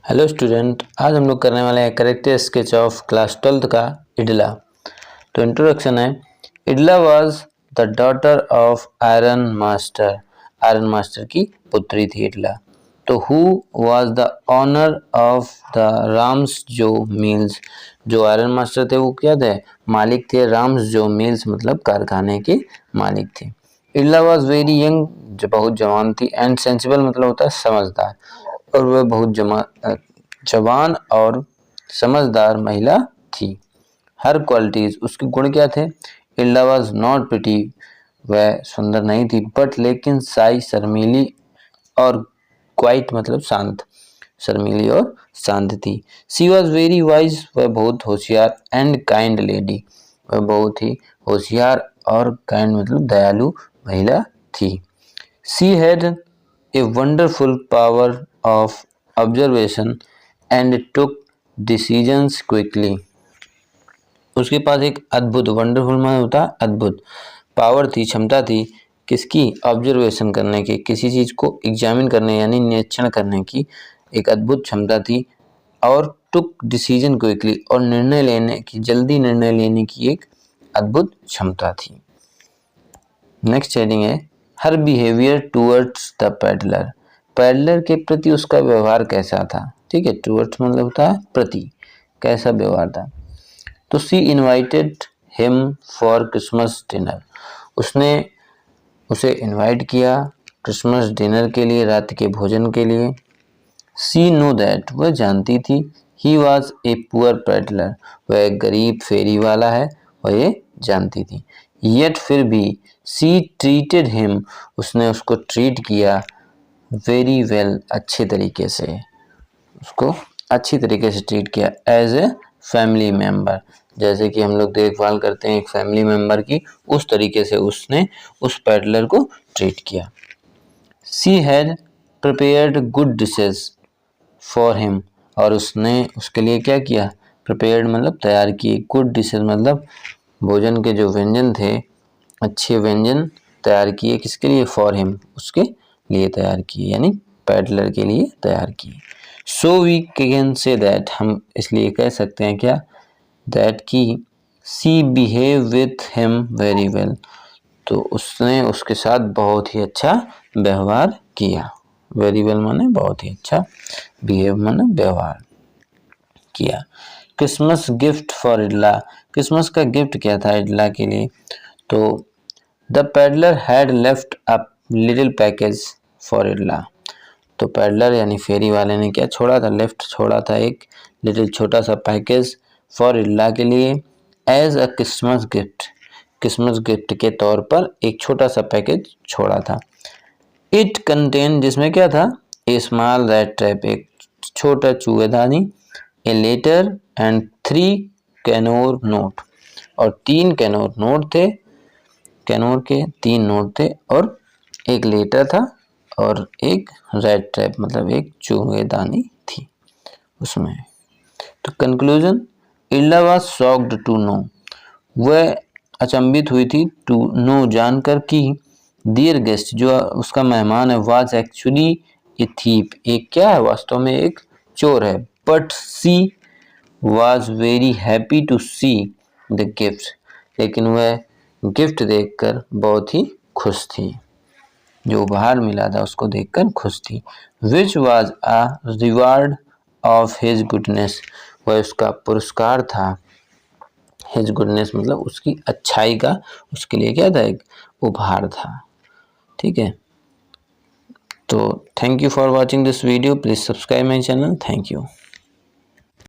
Hello student, आज हम लोग करने वाले हैं character sketch of class 12th का इडला। तो इंट्रोडक्शन है। Edla was the daughter of iron master. Iron master की पुत्री थी इडला। तो who was the owner of the Ramsjo mills. जो आयरन मास्टर थे वो क्या थे? मालिक थे। राम्स जो मिल्स मतलब कारखाने के मालिक थे। इडला वाज वेरी यंग, जो बहुत जवान थी। एंड सेंसिबल मतलब होता है समझदार, और वह बहुत जवान और समझदार महिला थी। हर क्वालिटीज, उसके गुण क्या थे? इल्डा वाज नॉट प्रिटी, वह सुंदर नहीं थी, बट लेकिन साई, शर्मीली, और क्वाइट मतलब शांत, शर्मीली और शांत थी। सी वॉज वेरी वाइज, वह बहुत होशियार। एंड काइंड लेडी, वह बहुत ही होशियार और काइंड मतलब दयालु महिला थी। She had a wonderful power of observation and took decisions quickly। उसके पास एक अद्भुत, वंडरफुल में होता है अद्भुत, पावर थी, क्षमता थी किसकी? ऑब्जर्वेशन करने की, किसी चीज को एग्जामिन करने यानी निरीक्षण करने की एक अद्भुत क्षमता थी। और टुक डिसीजन क्विकली, और निर्णय लेने की, जल्दी निर्णय लेने की एक अद्भुत क्षमता थी। नेक्स्ट हेडिंग है her behaviour towards the peddler. Peddler के प्रति उसका व्यवहार कैसा था? ठीक है, टूवर्ड्स मतलब होता है प्रति, कैसा व्यवहार था। तो she invited him for Christmas dinner, उसने उसे इनवाइट किया क्रिसमस डिनर के लिए, रात के भोजन के लिए। सी नो दैट, वह जानती थी, he was a poor peddler, वह एक गरीब फेरी वाला है, वह ये जानती थी। येट फिर भी, सी ट्रीटेड हिम, उसने उसको ट्रीट किया वेरी वेल, अच्छे तरीके से, उसको अच्छी तरीके से ट्रीट किया। एज ए फैमिली मेम्बर, जैसे कि हम लोग देखभाल करते हैं एक फैमिली मेम्बर की, उस तरीके से उसने उस पैडलर को ट्रीट किया। She had prepared good dishes for him, और उसने उसके लिए क्या किया? प्रिपेयर्ड मतलब तैयार किए, गुड डिशेस मतलब भोजन के जो व्यंजन थे, अच्छे व्यंजन तैयार किए, किसके लिए? फॉर हिम, उसके लिए तैयार किए, यानी पैडलर के लिए तैयार किए। So we can say that, हम इसलिए कह सकते हैं क्या? दैट की she behave with him very well, तो उसने उसके साथ बहुत ही अच्छा व्यवहार किया। वेरी वेल माने बहुत ही अच्छा, बिहेव माने व्यवहार किया। Christmas gift for Edla, Christmas का गिफ्ट क्या था इडला के लिए? तो the peddler had left a little package for Edla, तो पैडलर यानी फेरी वाले ने क्या छोड़ा था? लेफ्ट छोड़ा था एक लिटिल छोटा सा पैकेज फॉर इडला के लिए, as a Christmas gift, Christmas gift के तौर पर एक छोटा सा पैकेज छोड़ा था। इट कंटेन, जिसमें क्या था? ए स्मॉल रैट ट्रैप, एक छोटा चूहेदानी, ए लेटर एंड 3 कैनोर नोट, और 3 कैनोर नोट थे, कैनोर के 3 नोट थे, और एक लेटर था, और एक रैट ट्रैप मतलब एक चूहेदानी थी उसमें। तो कंक्लूजन, इल्डा वाज शॉक्ड टू नो, वह अचंभित हुई थी, टू नो जानकर कि डियर गेस्ट, जो उसका मेहमान है, वाज एक्चुअली ए थीप, एक क्या है? वास्तव में एक चोर है। But she was very happy to see the gift, लेकिन वह गिफ्ट देखकर बहुत ही खुश थी, जो उपहार मिला था उसको देखकर खुश थी। Which was a reward of his goodness, वह उसका पुरस्कार था। हिज गुडनेस मतलब उसकी अच्छाई का, उसके लिए क्या था? एक उपहार था। ठीक है, तो thank you for watching this video, please subscribe my channel, thank you.